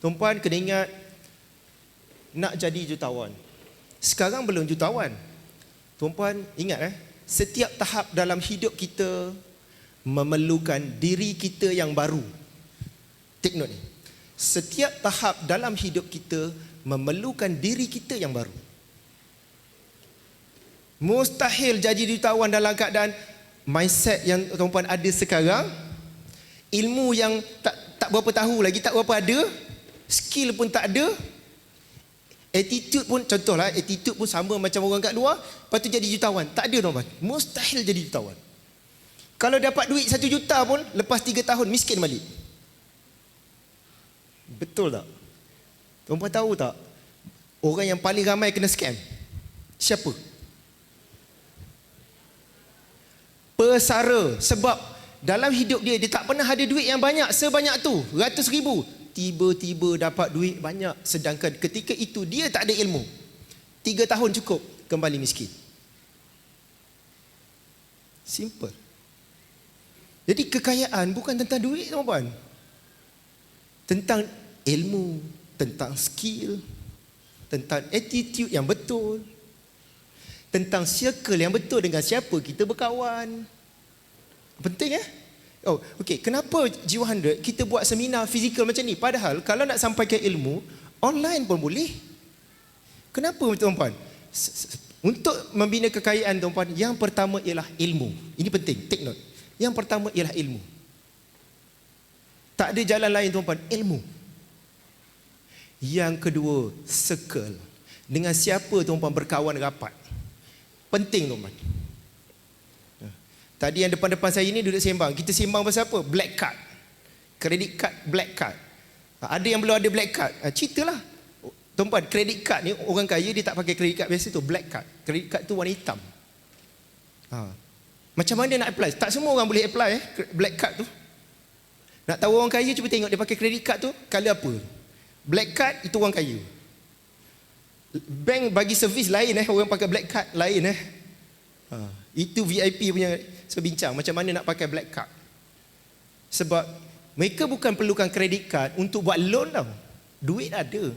Tuan-puan kena ingat, nak jadi jutawan. Sekarang belum jutawan. Tuan-puan ingat setiap tahap dalam hidup kita memerlukan diri kita yang baru. Take note ni. Setiap tahap dalam hidup kita memerlukan diri kita yang baru. Mustahil jadi jutawan dalam keadaan mindset yang tuan-puan ada sekarang, ilmu yang tak berapa tahu lagi, tak berapa ada, skill pun tak ada, attitude pun, contohlah, attitude pun sama macam orang kat luar, lepas tu jadi jutawan. Tak ada tuan-puan. Mustahil jadi jutawan. Kalau dapat duit 1 juta pun, lepas 3 tahun miskin balik. Betul tak? Tuan-puan tahu tak? Orang yang paling ramai kena scam siapa? Pesara. Sebab dalam hidup dia tak pernah ada duit yang banyak sebanyak tu, ratus ribu. Tiba-tiba dapat duit banyak, sedangkan ketika itu dia tak ada ilmu. 3 tahun cukup, kembali miskin. Simple. Jadi kekayaan bukan tentang duit, tuan-puan. Tentang ilmu, tentang skill, tentang attitude yang betul, tentang circle yang betul, dengan siapa kita berkawan. Penting Oh, okey. Kenapa G100 kita buat seminar fizikal macam ni? Padahal kalau nak sampaikan ilmu, online pun boleh. Kenapa tuan-puan? Untuk membina kekayaan, tuan-puan, yang pertama ialah ilmu. Ini penting, take note. Yang pertama ialah ilmu. Tak ada jalan lain, tuan-puan, ilmu. Yang kedua, circle. Dengan siapa tuan-puan berkawan rapat. Penting, tuan-puan. Tadi yang depan-depan saya ni duduk sembang. Kita sembang pasal apa? Black card. Credit card, black card. Ada yang belum ada black card. Ceritalah. Tuan-puan, credit card ni orang kaya dia tak pakai credit card biasa tu, black card. Credit card tu warna hitam. Macam mana nak apply? Tak semua orang boleh apply black card tu. Nak tahu orang kaya, cuba tengok dia pakai credit card tu color apa. Black card itu orang kaya. Bank bagi servis lain orang pakai black card lain Itu VIP punya sebincang macam mana nak pakai black card. Sebab mereka bukan perlukan credit card untuk buat loan tau. Duit ada.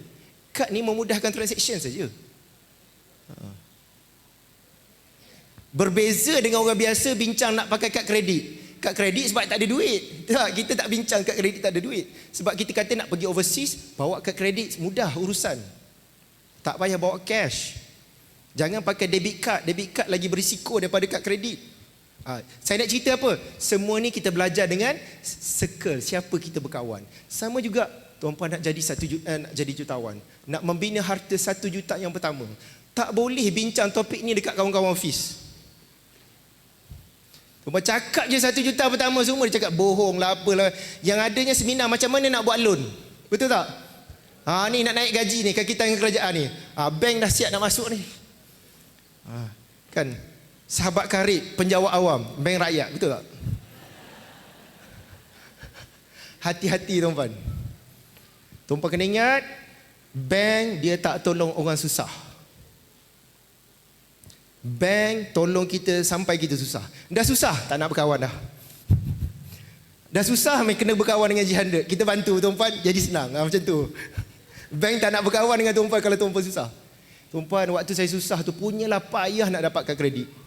Kad ni memudahkan transaction saja. Berbeza dengan orang biasa bincang nak pakai kad kredit. Kad kredit sebab tak ada duit. Tak, kita tak bincang kad kredit tak ada duit. Sebab kita kata nak pergi overseas, bawa kad kredit mudah urusan. Tak payah bawa cash. Jangan pakai debit card. Debit card lagi berisiko daripada kad kredit. Saya nak cerita apa? Semua ni kita belajar dengan circle, siapa kita berkawan. Sama juga tuan-puan nak jadi nak jadi jutawan, nak membina harta 1 juta yang pertama. Tak boleh bincang topik ni dekat kawan-kawan office. Tuan-puan cakap je 1 juta pertama, semua dia cakap bohong lah apalah. Yang adanya seminar macam mana nak buat loan. Betul tak? Ni nak naik gaji ni, kaki tangan kerajaan ni. Bank dah siap nak masuk ni. Kan? Sahabat karib, penjawat awam, bank rakyat, betul tak? Hati-hati tuan-puan. Tuan-puan kena ingat, bank dia tak tolong orang susah. Bank tolong kita sampai kita susah. Dah susah, tak nak berkawan dah. Dah susah, kena berkawan dengan G100. Kita bantu tuan-puan, jadi senang. Macam tu. Bank tak nak berkawan dengan tuan-puan kalau tuan-puan susah. Tuan-puan, waktu saya susah tu, punyalah payah nak dapatkan kredit.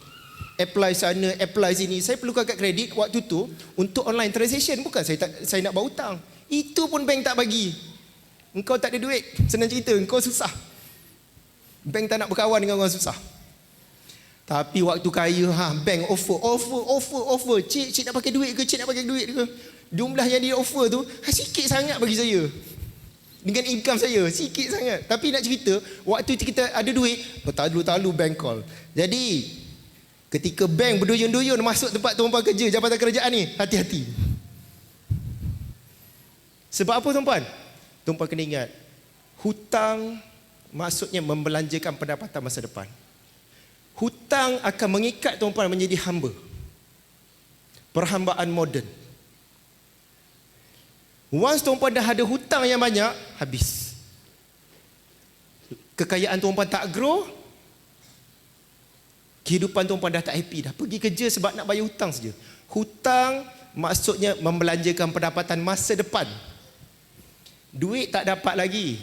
Apply sana, apply sini. Saya perlukan kad kredit waktu tu untuk online transaction. Bukan saya nak bawa hutang. Itu pun bank tak bagi. Engkau tak ada duit. Senang cerita, engkau susah. Bank tak nak berkawan dengan orang susah. Tapi waktu kaya, bank offer. Cik nak pakai duit ke? Cik nak pakai duit ke? Jumlah yang dia offer tu sikit sangat bagi saya. Dengan income saya, sikit sangat. Tapi nak cerita, waktu kita ada duit, bertalu-talu bank call. Jadi, ketika bank berduyun-duyun masuk tempat tuan-puan kerja, jabatan kerajaan ni, hati-hati. Sebab apa tuan-puan? Tuan-puan kena ingat, hutang maksudnya membelanjakan pendapatan masa depan. Hutang akan mengikat tuan-puan menjadi hamba. Perhambaan moden. Once tuan-puan dah ada hutang yang banyak, habis. Kekayaan tuan-puan tak grow, kehidupan tuan-puan dah tak happy dah. Pergi kerja sebab nak bayar hutang saja. Hutang maksudnya membelanjakan pendapatan masa depan. Duit tak dapat lagi,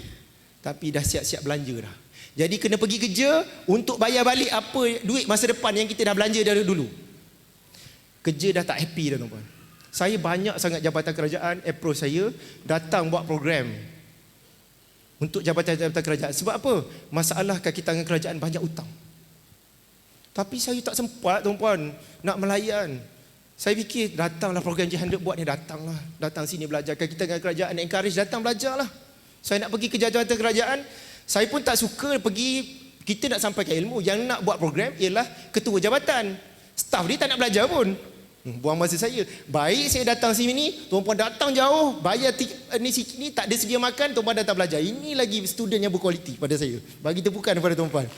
tapi dah siap-siap belanja dah. Jadi kena pergi kerja untuk bayar balik apa duit masa depan yang kita dah belanja dari dulu. Kerja dah tak happy dah tuan-tuan. Saya banyak sangat jabatan kerajaan approach saya datang buat program untuk jabatan-jabatan kerajaan. Sebab apa? Masalah kaki tangan kerajaan banyak hutang. Tapi saya tak sempat tuan-puan nak melayan. Saya fikir datanglah program J100 buat ni, datanglah. Datang sini belajar kaki tangan kerajaan, encourage datang belajarlah. Saya nak pergi ke jabatan kerajaan, saya pun tak suka pergi, kita nak sampaikan ilmu. Yang nak buat program ialah ketua jabatan. Staff dia tak nak belajar pun. Buang masa saya. Baik saya datang sini, tuan-puan datang jauh, bayar ni tak ada sedia makan, tuan-puan datang belajar. Ini lagi student yang berkualiti pada saya. Bagi tepukan kepada tuan-puan.